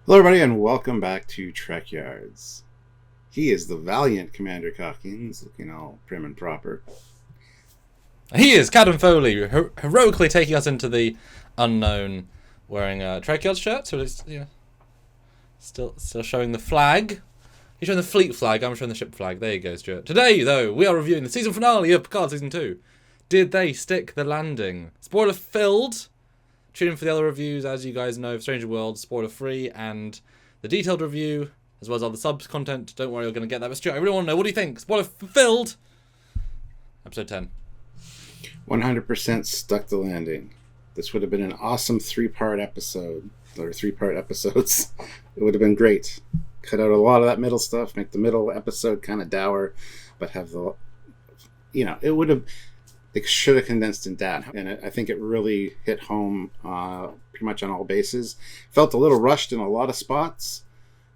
Hello, everybody, and welcome back to Trekyards. He is the valiant Commander Calkins, looking all prim and proper. He is Captain Foley, heroically taking us into the unknown, wearing a Trekyards shirt. So it's still showing the flag. He's showing the fleet flag. I'm showing the ship flag. There you go, Stuart. Today, though, we are reviewing the season finale of Picard season 2. Did they stick the landing? Spoiler filled. Tune in for the other reviews, as you guys know, of Stranger World, spoiler free, and the detailed review, as well as other subs content. Don't worry, you're going to get that. But Stuart, I really want to know, what do you think? Spoiler filled. Episode 10. 100% stuck the landing. This would have been an awesome three-part episode, or three-part episodes. It would have been great. Cut out a lot of that middle stuff, make the middle episode kind of dour, but have the, it would have, they should have condensed it down. And I think it really hit home pretty much on all bases. Felt a little rushed in a lot of spots,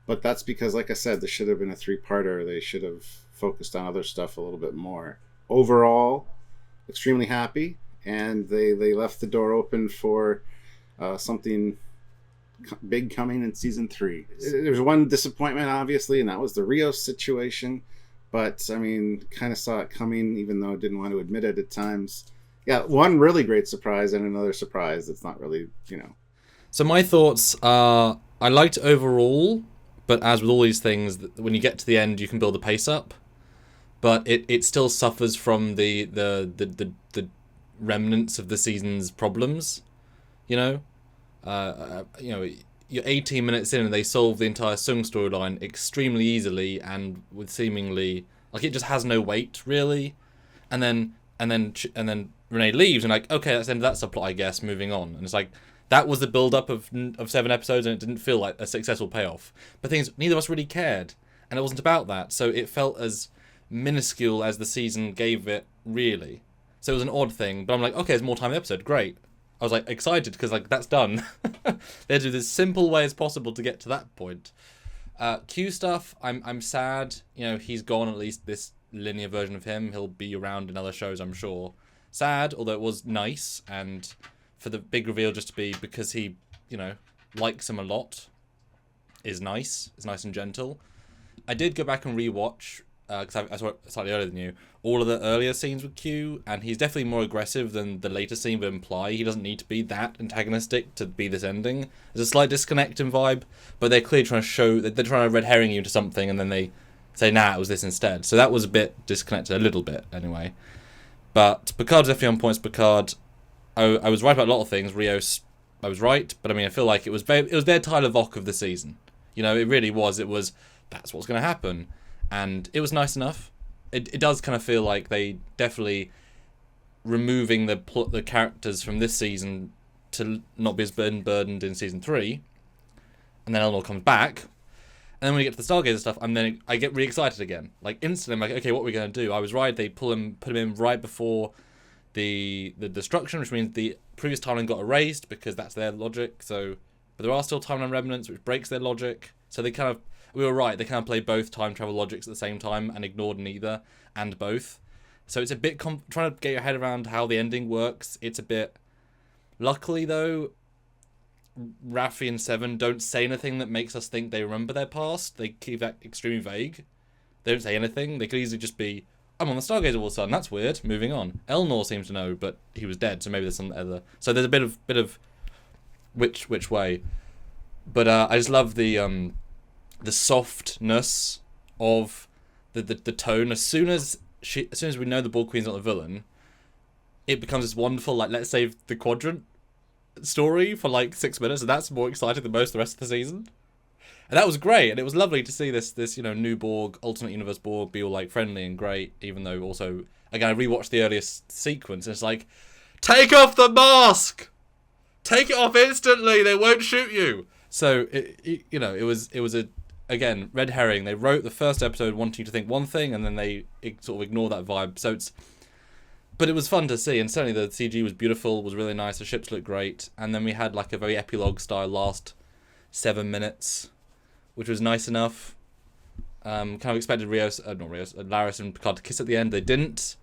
but that's because, like I said, this should have been a three-parter. They should have focused on other stuff a little bit more. Overall, extremely happy, and they left the door open for something big coming in season 3. There's one disappointment, obviously, and that was the Rios situation. But, I mean, kind of saw it coming, even though I didn't want to admit it at times. Yeah, one really great surprise and another surprise that's not really, So my thoughts are, I liked it overall, but as with all these things, when you get to the end, you can build the pace up. But it still suffers from the remnants of the season's problems, you're 18 minutes in and they solve the entire Sung storyline extremely easily and with seemingly, like, it just has no weight really, and then Renee leaves and like, okay, that's the end of that subplot, I guess, moving on. And it's like, that was the build up of 7 episodes and it didn't feel like a successful payoff. But the thing is, neither of us really cared, and it wasn't about that, so it felt as minuscule as the season gave it, really. So it was an odd thing, but I'm like, okay, there's more time in the episode, great. I was like excited because like that's done. They had to do this simple way as possible to get to that point. Q stuff, I'm sad. He's gone, at least this linear version of him. He'll be around in other shows, I'm sure. Sad, although it was nice, and for the big reveal just to be because he, likes him a lot is nice. It's nice and gentle. I did go back and rewatch, because I saw it slightly earlier than you, all of the earlier scenes with Q, and he's definitely more aggressive than the later scene would imply. He doesn't need to be that antagonistic to be this ending. There's a slight disconnect in vibe, but they're clearly trying to show that they're trying to red herring you into something, and then they say, nah, it was this instead. So that was a bit disconnected, a little bit, anyway. But Picard's definitely on points. Picard, I was right about a lot of things. Rios, I was right, but I mean, I feel like it was their Tyler Vock of the season. It really was. It was, that's what's going to happen. And it was nice enough. It does kind of feel like they definitely removing the characters from this season to not be as burdened in season 3. And then Eleanor comes back. And then when we get to the Stargazer stuff, I get really excited again. Like instantly, I'm like, okay, what are we going to do? I was right. They put him in right before the destruction, which means the previous timeline got erased because that's their logic. So, but there are still timeline remnants, which breaks their logic. So we were right, they kind of played both time travel logics at the same time and ignored neither and both. So it's a bit trying to get your head around how the ending works. It's a bit... Luckily, though, Raffi and Seven don't say anything that makes us think they remember their past. They keep that extremely vague. They don't say anything. They could easily just be, I'm on the Stargazer all of a sudden, that's weird, moving on. Elnor seems to know, but he was dead, so maybe there's some other... So there's a bit of which way. But I just love the softness of the tone. As soon as we know the Borg Queen's not the villain, it becomes this wonderful, like, let's save the quadrant story for like 6 minutes, and that's more exciting than most of the rest of the season. And that was great, and it was lovely to see this new Borg, alternate universe Borg, be all like friendly and great, even though also, again, I rewatched the earliest sequence, and it's like, take off the mask! Take it off instantly, they won't shoot you! So, it was a, again, red herring. They wrote the first episode wanting you to think one thing, and then they sort of ignore that vibe. So but it was fun to see, and certainly the CG was beautiful, was really nice. The ships looked great, and then we had like a very epilogue style last 7 minutes, which was nice enough. Kind of expected Laris and Picard to kiss at the end. They didn't.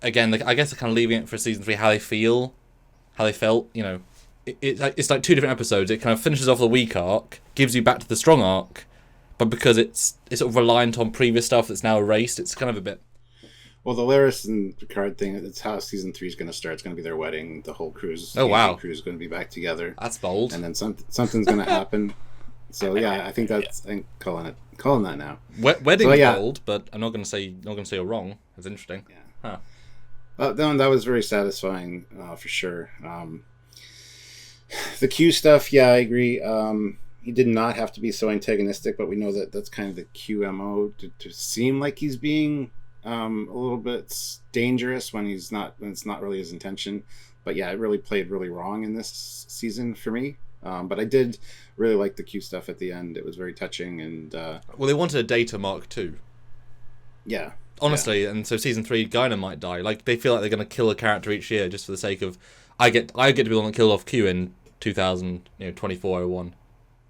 Again, I guess they're kind of leaving it for season 3 how they felt. it's like 2 different episodes. It kind of finishes off the weak arc, gives you back to the strong arc, but because it's sort of reliant on previous stuff that's now erased, it's kind of a bit. Well, the Laris and Picard thing, it's how season 3 is going to start. It's going to be their wedding. The whole cruise. Oh, wow. The crew is going to be back together. That's bold. And then something's going to happen. So yeah, I think that's I'm calling that now. Wedding is bold, but I'm not going to say you're wrong. It's interesting. Yeah. Huh. That was very satisfying for sure. The Q stuff, yeah, I agree. He did not have to be so antagonistic, but we know that that's kind of the QMO to seem like he's being a little bit dangerous when it's not really his intention. But yeah, it really played really wrong in this season for me. But I did really like the Q stuff at the end. It was very touching and. Well, they wanted a Data Mark II. Yeah. Honestly, and so season 3, Guinan might die. Like they feel like they're going to kill a character each year just for the sake of. I get to be the one that killed off Q in 2401.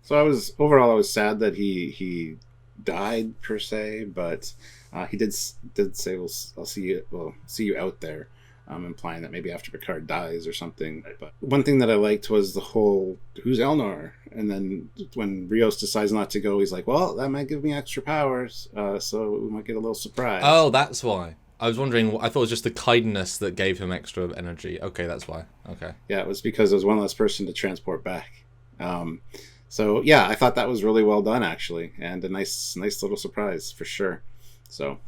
So I was sad that he died per se, but he did say I'll see you out there, implying that maybe after Picard dies or something. But one thing that I liked was the whole who's Elnor, and then when Rios decides not to go, he's like, well, that might give me extra powers, so we might get a little surprise. Oh, that's why. I was wondering. I thought it was just the kindness that gave him extra energy. Okay, that's why. Okay. Yeah, it was because there was one less person to transport back. So yeah, I thought that was really well done actually, and a nice little surprise for sure. So,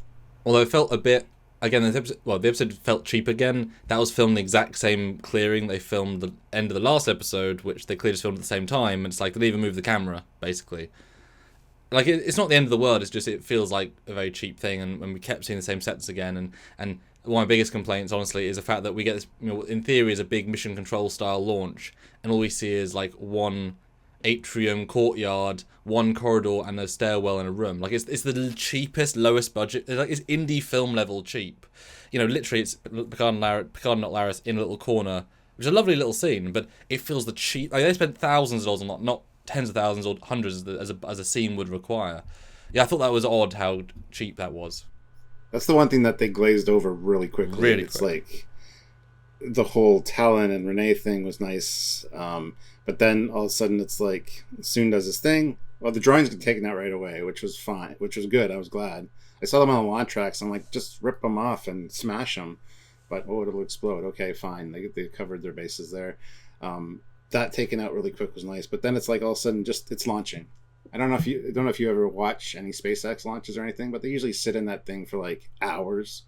although it felt a bit again, the episode felt cheap again. That was filmed the exact same clearing they filmed the end of the last episode, which they clearly just filmed at the same time. And it's like they didn't even move the camera basically. Like it's not the end of the world. It's just it feels like a very cheap thing, and we kept seeing the same sets again. And one of my biggest complaints, honestly, is the fact that we get this. In theory, is a big mission control style launch, and all we see is like one atrium, courtyard, one corridor, and a stairwell and a room. Like it's the cheapest, lowest budget. It's indie film level cheap. Literally, it's Picard not Laris in a little corner, which is a lovely little scene, but it feels the cheap. Like they spent thousands of dollars on not tens of thousands or hundreds as a scene would require. Yeah, I thought that was odd how cheap that was. That's the one thing that they glazed over really quickly. Really it's quick. Like the whole Talon and Renee thing was nice, but then all of a sudden it's like Soon does his thing. Well, the drawings get taken out right away, which was fine, which was good. I was glad. I saw them on the launch tracks. I'm like, just rip them off and smash them. But it'll explode. Okay, fine. They covered their bases there. That taken out really quick was nice, but then it's like all of a sudden it's launching. I don't know if you ever watch any SpaceX launches or anything, but they usually sit in that thing for like hours.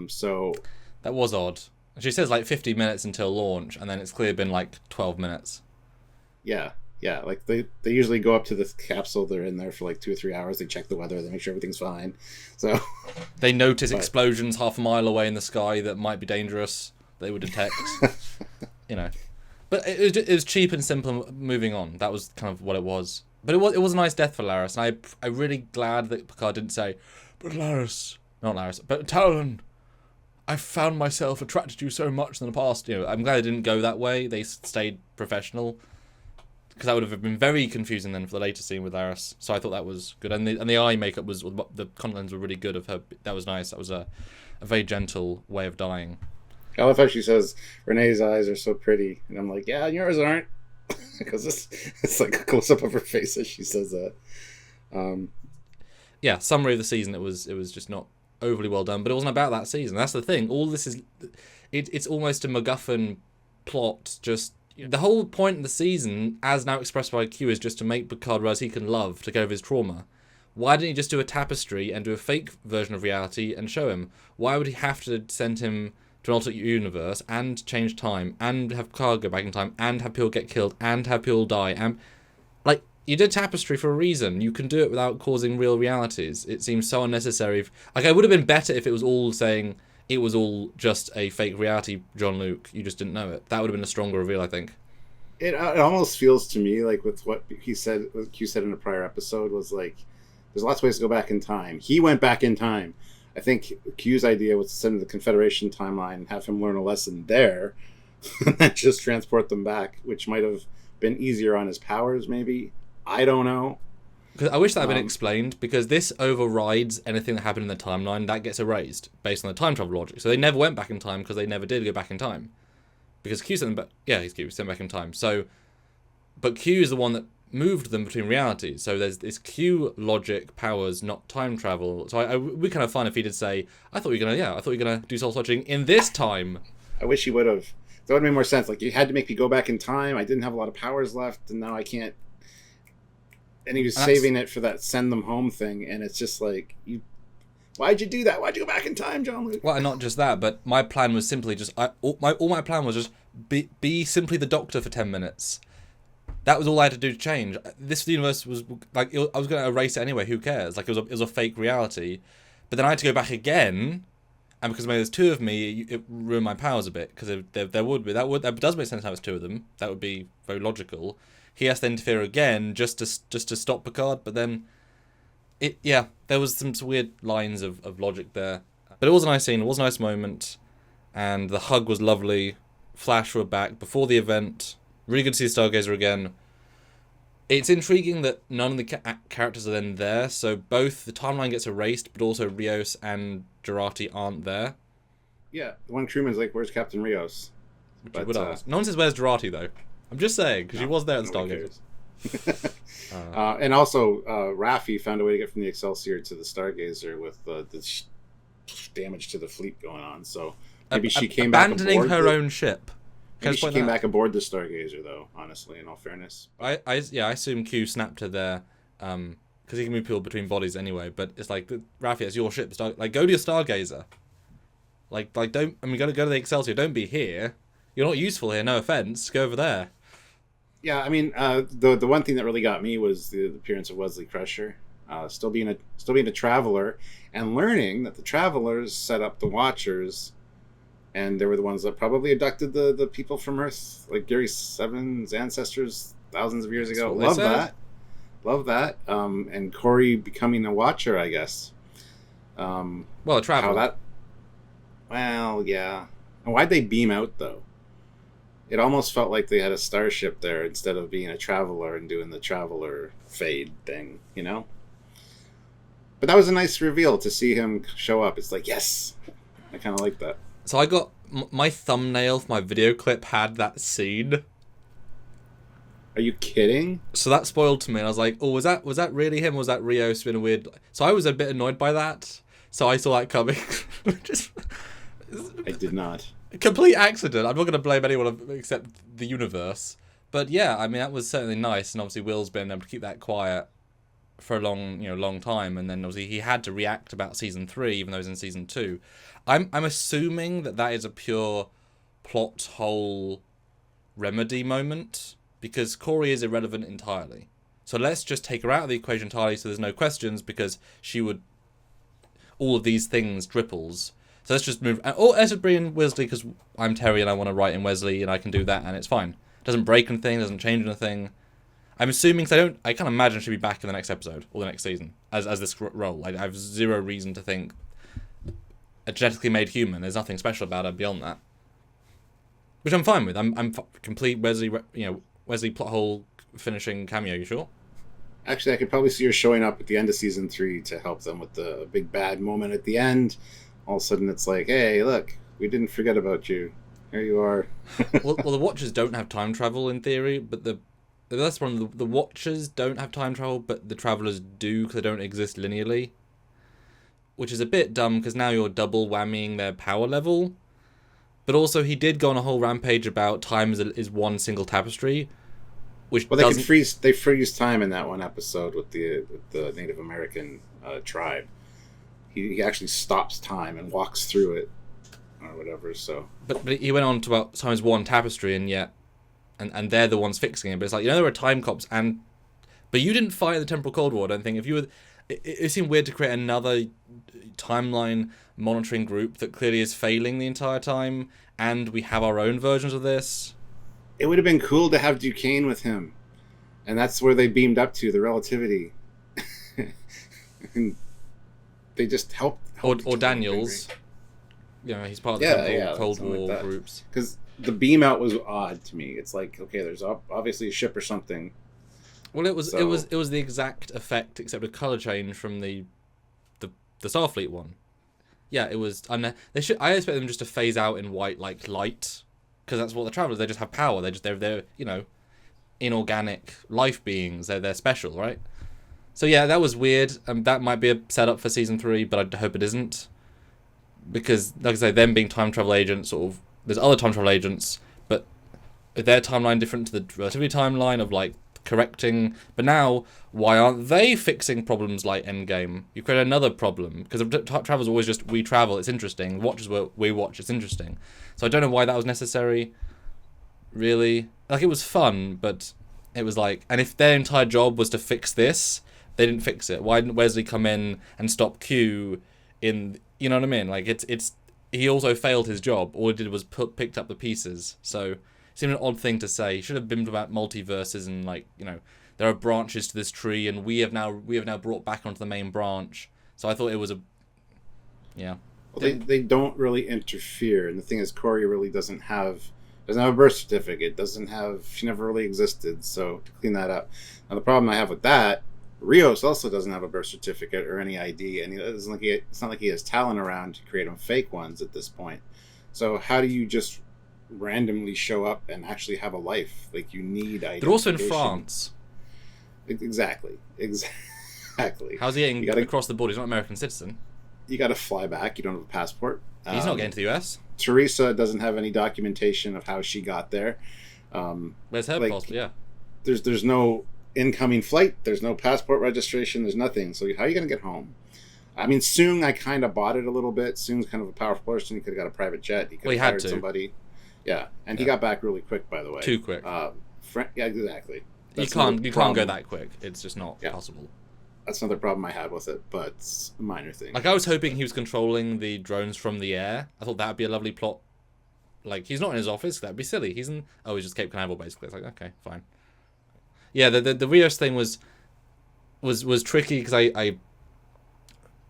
So that was odd. She says like 50 minutes until launch, and then it's clearly been like 12 minutes. Yeah. Like they usually go up to the capsule. They're in there for like 2 or 3 hours. They check the weather. They make sure everything's fine. So they notice explosions half a mile away in the sky that might be dangerous. They would detect. But it was cheap and simple. Moving on, that was kind of what it was. But it was a nice death for Laris, and I'm really glad that Picard didn't say, "But Laris, not Laris, but Talon, I found myself attracted to you so much in the past." I'm glad they didn't go that way. They stayed professional, because that would have been very confusing then for the later scene with Laris. So I thought that was good, and the eye makeup the contact lens were really good of her. That was nice. That was a very gentle way of dying. I love how she says Renee's eyes are so pretty, and I'm like, yeah, yours aren't, because it's like a close up of her face as she says that. Yeah, summary of the season. It was just not overly well done, but it wasn't about that season. That's the thing. All this is, it's almost a MacGuffin plot. Just the whole point of the season, as now expressed by Q, is just to make Picard realize he can love to get over his trauma. Why didn't he just do a tapestry and do a fake version of reality and show him? Why would he have to send him to an alternate universe and change time and have Picard go back in time and have people get killed and have people die? And like, you did tapestry for a reason. You can do it without causing real realities. It seems so unnecessary. It would have been better if it was all saying it was all just a fake reality, John Luke. You just didn't know it. That would have been a stronger reveal, I think. It almost feels to me like with what Q said in a prior episode was like, there's lots of ways to go back in time. He went back in time. I think Q's idea was to send him to the Confederation timeline and have him learn a lesson there, and then just transport them back, which might have been easier on his powers, maybe. I don't know. Because I wish that had been explained, because this overrides anything that happened in the timeline. That gets erased based on the time travel logic. So they never went back in time because they never did go back in time. because Q sent them back. Yeah, he's Q sent back in time. So, but Q is the one that moved them between realities. So there's this Q logic powers, not time travel. So we kind of fun if he did say, I thought you were gonna do soul searching in this time. I wish he would have. That would have made more sense. Like, you had to make me go back in time. I didn't have a lot of powers left, and now I can't. And he was saving it for that send them home thing, and it's just like, why'd you do that? Why'd you go back in time, John Luke? Well, and not just that, but my plan was simply just all my plan was just be simply the Doctor for 10 minutes. That was all I had to do to change. This universe was like, I was going to erase it anyway. Who cares? Like, it was a fake reality. But then I had to go back again, and because maybe there's two of me, it ruined my powers a bit. Because there would be that does make sense. How it's two of them. That would be very logical. He has to interfere again just to stop Picard. But then, there was some weird lines of logic there. But it was a nice scene. It was a nice moment, and the hug was lovely. Flash were back before the event. Really good to see Stargazer again. It's intriguing that none of the characters are then there, so both the timeline gets erased, but also Rios and Jurati aren't there. Yeah, the one crewman's like, where's Captain Rios? But, no one says, where's Jurati, though? I'm just saying, because she was there at the Stargazer. And also, Raffi found a way to get from the Excelsior to the Stargazer with the damage to the fleet going on, so maybe she came back abandoning her own ship. Maybe she came back aboard the Stargazer, though, honestly, in all fairness. I assume Q snapped her there, because he can move people between bodies anyway, but it's like, Raffi, it's your ship. Like, go to your Stargazer. Like, don't, I mean, go to the Excelsior, don't be here. You're not useful here, no offense, go over there. Yeah, I mean, the one thing that really got me was the appearance of Wesley Crusher, still being a Traveler, and learning that the Travelers set up the Watchers, and they were the ones that probably abducted the people from Earth, like Gary Seven's ancestors thousands of years ago. Love that. And Corey becoming a Watcher, I guess. Well, a Traveler. Well, yeah. And why'd they beam out, though? It almost felt like they had a starship there instead of being a Traveler and doing the Traveler fade thing, you know? But that was a nice reveal to see him show up. It's like, yes! I kind of like that. So I got... My thumbnail for my video clip had that scene. Are you kidding? So that spoiled to me, and I was like, oh, was that really him, or was that Rios been a weird... So I was a bit annoyed by that. So I saw that coming. I did not. Complete accident. I'm not going to blame anyone except the universe. But yeah, I mean, that was certainly nice, and obviously Will's been able to keep that quiet for a long time, and then obviously he had to react about season 3, even though he was in season 2. I'm assuming that is a pure plot hole remedy moment, because Corey is irrelevant entirely. So let's just take her out of the equation entirely, so there's no questions, because she would... All of these things dripples. So let's just move... Oh, let's just bring in Wesley, because I'm Terry and I want to write in Wesley, and I can do that, and it's fine. Doesn't break anything, doesn't change anything. I'm assuming, because I can't imagine she'll be back in the next episode, or the next season, as this role. I have zero reason to think a genetically made human, there's nothing special about her beyond that. Which I'm fine with. I'm complete Wesley, Wesley plot hole finishing cameo, you sure? Actually, I could probably see her showing up at the end of season 3 to help them with the big bad moment at the end. All of a sudden, it's like, hey, look, we didn't forget about you. Here you are. well, the Watchers don't have time travel in theory, but that's one. The Watchers don't have time travel, but the Travelers do, because they don't exist linearly. Which is a bit dumb, because now you're double whammying their power level. But also, he did go on a whole rampage about time is one single tapestry. Which they freeze time in that one episode with the Native American tribe. He actually stops time and walks through it, or whatever. So, but he went on to about time is one tapestry, and yet, and they're the ones fixing it. But it's like, there are time cops, but you didn't fight the Temporal Cold War. I don't think if you were, it seemed weird to create another timeline monitoring group that clearly is failing the entire time, and we have our own versions of this. It would have been cool to have Duquesne with him, and that's where they beamed up to the relativity. And they just helped or Daniels. He's part of the Cold War like groups. Because the beam out was odd to me. It's like, okay, there's obviously a ship or something. Well, it was the exact effect except a color change from the Starfleet one. Yeah, it was. I expect them just to phase out in white like light, because that's what the travelers. They just have power. They're inorganic life beings. They're special, right? So yeah, that was weird. That might be a setup for season 3, but I hope it isn't, because like I say, them being time travel agents, sort of, there's other time travel agents, but their timeline different to the relativity timeline of like correcting. But now, why aren't they fixing problems like Endgame? You create another problem, because travel's always just, we travel, it's interesting. Watch is what we watch, it's interesting. So I don't know why that was necessary, really. Like, it was fun, but it was like, and if their entire job was to fix this, they didn't fix it. Why didn't Wesley come in and stop Q in, you know what I mean? Like, it's he also failed his job. All he did was picked up the pieces. So it seemed an odd thing to say. He should have been about multiverses and, like, you know, there are branches to this tree, and we have now brought back onto the main branch. So I thought it was yeah. Well, they don't really interfere, and the thing is, Corey really doesn't have a birth certificate. She never really existed. So to clean that up. Now the problem I have with that, Rios also doesn't have a birth certificate or any ID, and it's not like he has talent around to create them fake ones at this point. So how do you just randomly show up and actually have a life? Like, you need identification. They're also in France. Exactly. How's he getting across the border? He's not an American citizen. You got to fly back. You don't have a passport. He's not getting to the US. Teresa doesn't have any documentation of how she got there. Where's her passport? Yeah. There's no incoming flight. There's no passport registration. There's nothing. So how are you going to get home? I mean, Soong, I kind of bought it a little bit. Soong's kind of a powerful person. He could have got a private jet. He could have hired somebody. Yeah, and he got back really quick, by the way. Too quick. Yeah, exactly. You can't go that quick. It's just not possible. That's another problem I had with it, but it's a minor thing. Like, I was hoping he was controlling the drones from the air. I thought that would be a lovely plot. Like, he's not in his office. That'd be silly. He's just Cape Canaveral, basically. It's like, okay, fine. Yeah, the Rios thing was tricky, because I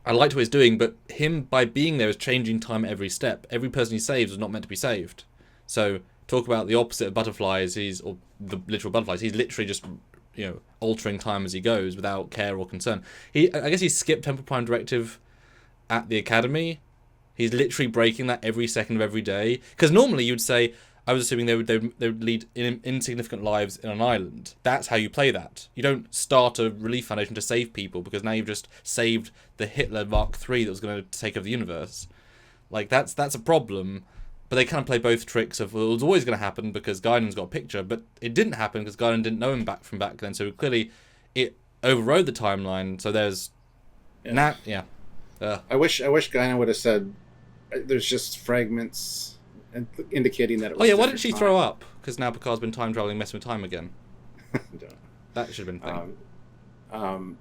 liked what he's doing, but him, by being there, is changing time at every step. Every person he saves was not meant to be saved. So, talk about the opposite of butterflies, or the literal butterflies. He's literally just, you know, altering time as he goes without care or concern. I guess he skipped Temple Prime Directive at the Academy. He's literally breaking that every second of every day. Because normally you'd say, I was assuming they would lead insignificant lives in an island. That's how you play that. You don't start a relief foundation to save people, because now you've just saved the Hitler Mark III that was going to take over the universe. Like, that's a problem. But they kind of play both tricks of, well, it was always going to happen because Guinan's got a picture, but it didn't happen because Guinan didn't know him from back then. So clearly, it overrode the timeline. So there's I wish Guinan would have said, there's just fragments indicating that it was. Oh yeah, why didn't she throw up? Because now Picard's been time traveling, messing with time again. That should have been a thing.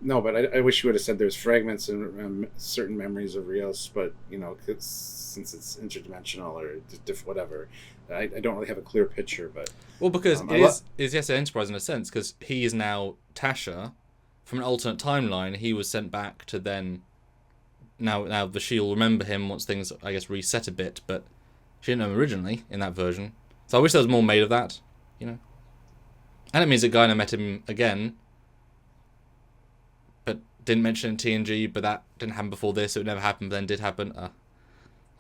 No, but I wish you would have said there's fragments and certain memories of Rios, but, you know, since it's interdimensional or whatever, I don't really have a clear picture. But because it is yes, an Enterprise in a sense, because he is now Tasha from an alternate timeline. He was sent back to then. Now the Shield will remember him once things, I guess, reset a bit, but she didn't know him originally in that version. So I wish there was more made of that, you know. And it means that Guinan met him again, but didn't mention it in TNG, but that didn't happen before this, so it never happened, but then did happen. I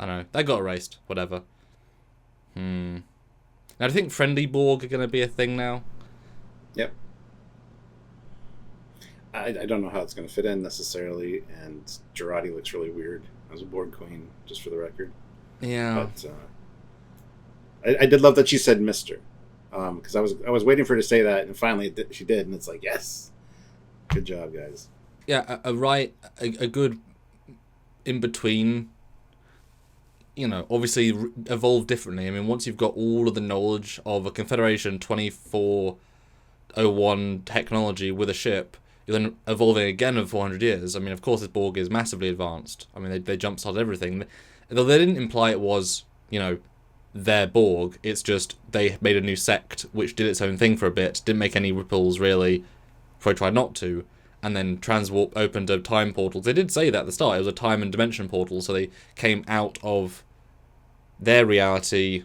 don't know. That got erased. Whatever. Now, do you think friendly Borg are going to be a thing now? Yep. I don't know how it's going to fit in necessarily, and Jurati looks really weird as a Borg queen, just for the record. Yeah. But I did love that she said Mister, because I was waiting for her to say that, and finally she did, and it's like, yes, good job, guys. Yeah, a good in between. You know, obviously evolve differently. I mean, once you've got all of the knowledge of a Confederation 2401 technology with a ship, you're then evolving again in 400 years. I mean, of course, this Borg is massively advanced. I mean, they jump-started everything. Though they didn't imply it was, you know, their Borg. It's just they made a new sect which did its own thing for a bit, didn't make any ripples, really, before I tried not to. And then Transwarp opened a time portal. They did say that at the start. It was a time and dimension portal, so they came out of their reality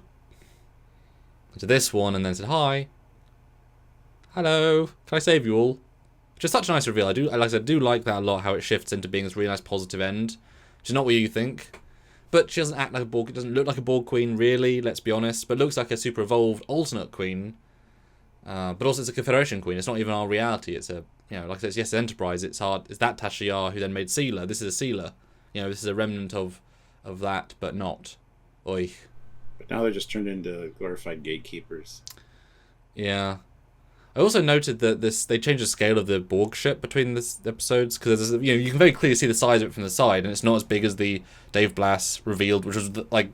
to this one and then said, hi. Hello. Can I save you all? Which is such a nice reveal. I do like that a lot, how it shifts into being this really nice positive end. Which is not what you think. But she doesn't act like a Borg. It doesn't look like a Borg queen, really. Let's be honest. But looks like a super evolved alternate queen. But also, it's a Confederation queen. It's not even our reality. It's a, like I said, it's yes, Enterprise. It's hard. It's that Tasha Yar who then made Sealer. This is a Sealer. This is a remnant of that, but not. Oi. But now they're just turned into glorified gatekeepers. Yeah. I also noted that they changed the scale of the Borg ship between this episodes, because you can very clearly see the size of it from the side, and it's not as big as the Dave Blass revealed, which was like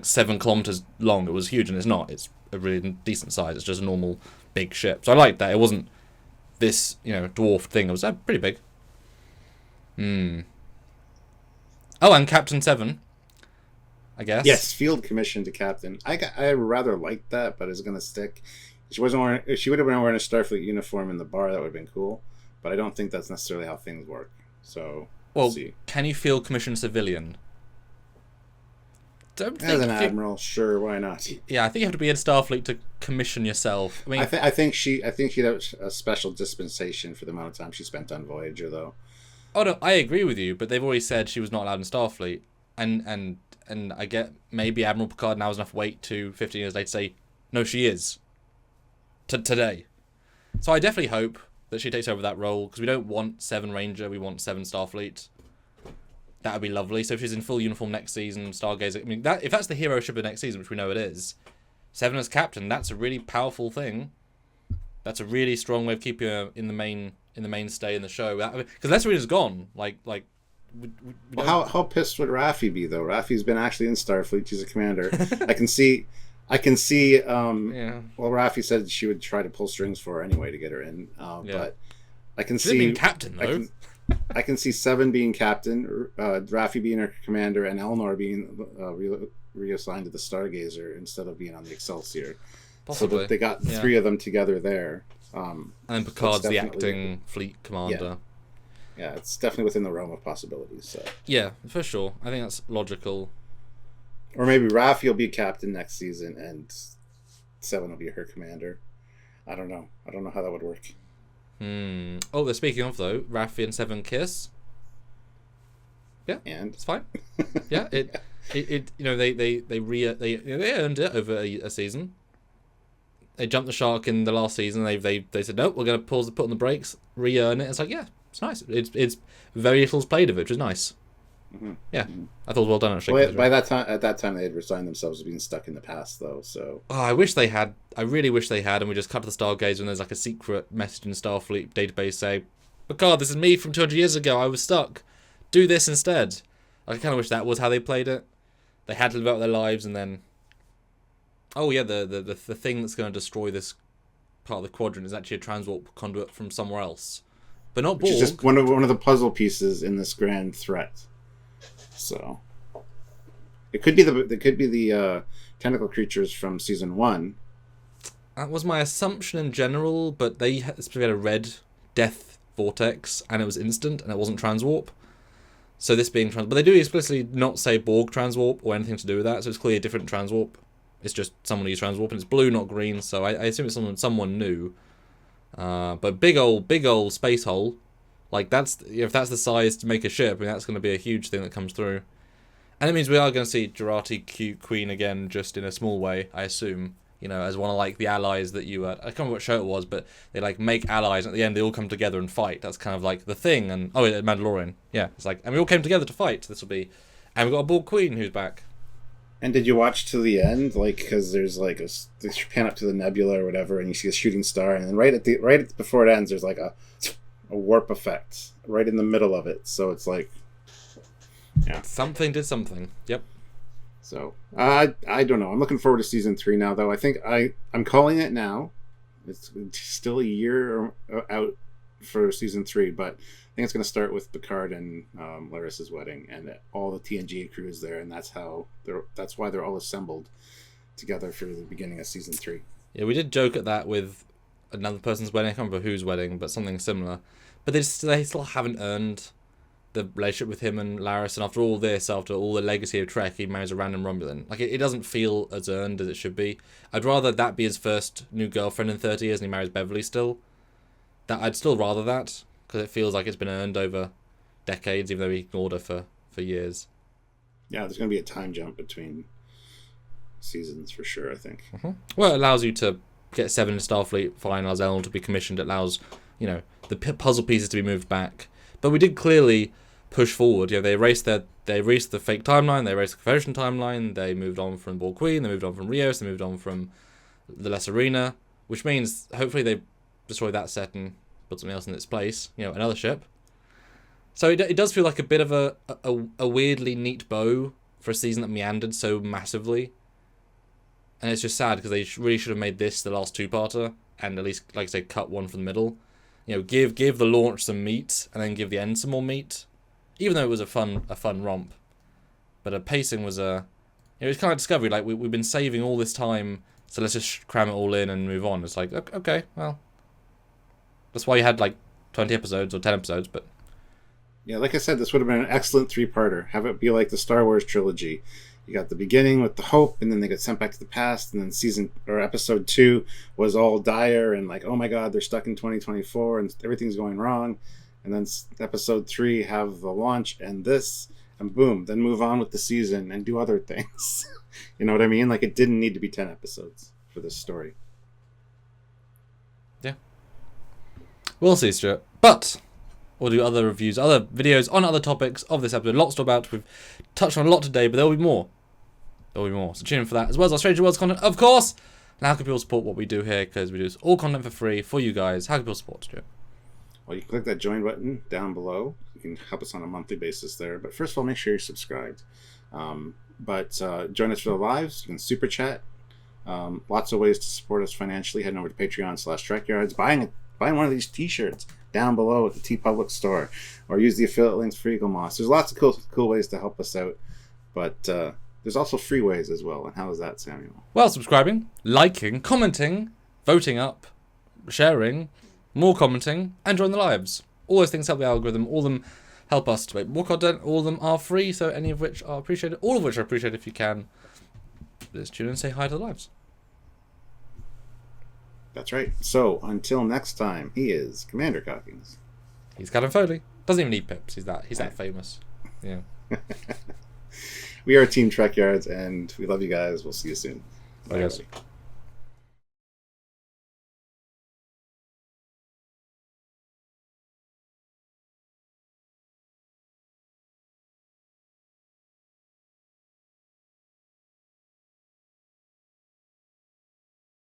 7 kilometers long. It was huge, and it's not. It's a really decent size. It's just a normal big ship. So I liked that. It wasn't this dwarfed thing. It was pretty big. Oh, and Captain 7, I guess. Yes, field commission to captain. I rather liked that, but it's gonna stick. She wasn't wearing. If she would have been wearing a Starfleet uniform in the bar, that would have been cool. But I don't think that's necessarily how things work. So we'll see. Can you field commission civilian? As an admiral, sure, why not? Yeah, I think you have to be in Starfleet to commission yourself. I mean, I think she'd have a special dispensation for the amount of time she spent on Voyager, though. Oh no, I agree with you, but they've already said she was not allowed in Starfleet, and I get maybe Admiral Picard now has enough weight to 15 years later say, no, she is. Today. So I definitely hope that she takes over that role, because we don't want 7 Ranger, we want 7 Starfleet. That would be lovely. So if she's in full uniform next season, Stargazer, I mean, if that's the hero ship of next season, which we know it is, 7 as captain, that's a really powerful thing. That's a really strong way of keeping her in the mainstay in the show. Because Lesserina's gone. How pissed would Raffi be, though? Raffi's been actually in Starfleet. She's a commander. I can see. Yeah. Well, Raffi said she would try to pull strings for her anyway to get her in. But I can see. Being captain, though. I can see 7 being captain, Raffi being her commander, and Eleanor being reassigned to the Stargazer instead of being on the Excelsior. Possibly. So they got 3 of them together there. And then Picard's the acting fleet commander. Yeah, it's definitely within the realm of possibilities. So. Yeah, for sure. I think that's logical. Or maybe Raffi will be captain next season, and 7 will be her commander. I don't know. I don't know how that would work. Oh, they're speaking of, though, Raffi and 7 kiss. Yeah, and it's fine. Yeah, they earned it over a season. They jumped the shark in the last season. They said no, we're going to put on the brakes, re-earn it. It's like, yeah, it's nice. It's very little's played of it, which is nice. Mm-hmm. Yeah, I thought it was well done actually. By that time, at that time, they had resigned themselves to being stuck in the past, though. So I wish they had. I really wish they had, and we just cut to the Stargazer, and there's like a secret message in the Starfleet database saying, "Picard, this is me from 200 years ago. I was stuck. Do this instead." I kind of wish that was how they played it. They had to live out their lives, and then, oh yeah, the thing that's going to destroy this part of the quadrant is actually a transport conduit from somewhere else, but not Borg. Which is just one of the puzzle pieces in this grand threat. So it could be the tentacle creatures from season 1. That was my assumption in general, but they had a red death vortex, and it was instant, and it wasn't transwarp. So this being but they do explicitly not say Borg transwarp or anything to do with that, so it's clearly a different transwarp. It's just someone used transwarp, and it's blue, not green. So I assume it's someone new. But big old space hole. Like, if that's the size to make a ship, I mean, that's going to be a huge thing that comes through. And it means we are going to see Jurati Queen again, just in a small way, I assume. As one of, like, the allies that you... I can't remember what show it was, but they, like, make allies, and at the end they all come together and fight. That's kind of, like, the thing. And Mandalorian. Yeah, it's like... And we all came together to fight. This will be... And we've got a Borg Queen who's back. And did you watch to the end? Like, because there's, like, they pan up to the nebula or whatever, and you see a shooting star, and then right before it ends, there's, like, a warp effect right in the middle of it, so it's like, yeah, something did something. Yep. So I don't know. I'm looking forward to season 3 now, though. I think I'm calling it now. It's still a year out for season 3, but I think it's going to start with Picard and Larissa's wedding, and all the TNG crew is there, and that's why they're all assembled together for the beginning of season 3. Yeah, we did joke at that with another person's wedding. I can't remember whose wedding, but something similar. But they still haven't earned the relationship with him and Laris, and after all the legacy of Trek, he marries a random Romulan. Like, it doesn't feel as earned as it should be. I'd rather that be his first new girlfriend in 30 years and he marries Beverly still. I'd still rather that, because it feels like it's been earned over decades, even though he ignored her for years. Yeah, there's going to be a time jump between seasons for sure, I think. Well, it allows you to get 7 in Starfleet, finalize Elnor to be commissioned. It allows, the puzzle pieces to be moved back. But we did clearly push forward. They erased the fake timeline, they erased the Confederation timeline, they moved on from Borg Queen, they moved on from Rios, they moved on from the Les Arena, which means hopefully they destroy that set and put something else in its place, another ship. So it does feel like a bit of a weirdly neat bow for a season that meandered so massively. And it's just sad because they really should have made this the last 2-parter and at least, like I say, cut one from the middle. Give the launch some meat and then give the end some more meat. Even though it was a fun romp, but pacing was it was kind of Discovery. Like we've been saving all this time, so let's just cram it all in and move on. It's like okay, well, that's why you had like 20 episodes or 10 episodes. But yeah, like I said, this would have been an excellent 3-parter. Have it be like the Star Wars trilogy. You got the beginning with the hope, and then they get sent back to the past, and then episode 2 was all dire and like, oh my god, they're stuck in 2024 and everything's going wrong. And then episode 3 have the launch and this, and boom, then move on with the season and do other things. You know what I mean? Like, it didn't need to be 10 episodes for this story. Yeah. We'll see, Stuart. But we'll do other reviews, other videos on other topics of this episode. Lots to talk about. We've touched on a lot today, but there will be more. There will be more. So tune in for that, as well as our Stranger Worlds content, of course. And how can people support what we do here? Because we do this all content for free for you guys. How can people support, Stuart? Well, you can click that join button down below. You can help us on a monthly basis there. But first of all, make sure you're subscribed. Join us for the lives. You can super chat. Lots of ways to support us financially. Heading over to Patreon/Trekyards. Buying one of these t-shirts down below at the TeePublic store. Or use the affiliate links for Eagle Moss. There's lots of cool ways to help us out. But there's also free ways as well. And how is that, Samuel? Well, subscribing, liking, commenting, voting up, sharing, more commenting, and join the lives. All those things help the algorithm. All of them help us to make more content. All of them are free, so any of which are appreciated. All of which are appreciated if you can. Just tune in and say hi to the lives. That's right. So, until next time, he is Commander Cockings. He's Captain Foley. Doesn't even need pips. He's that famous. Yeah. We are Team Trekyards, and we love you guys. We'll see you soon. Bye, guys.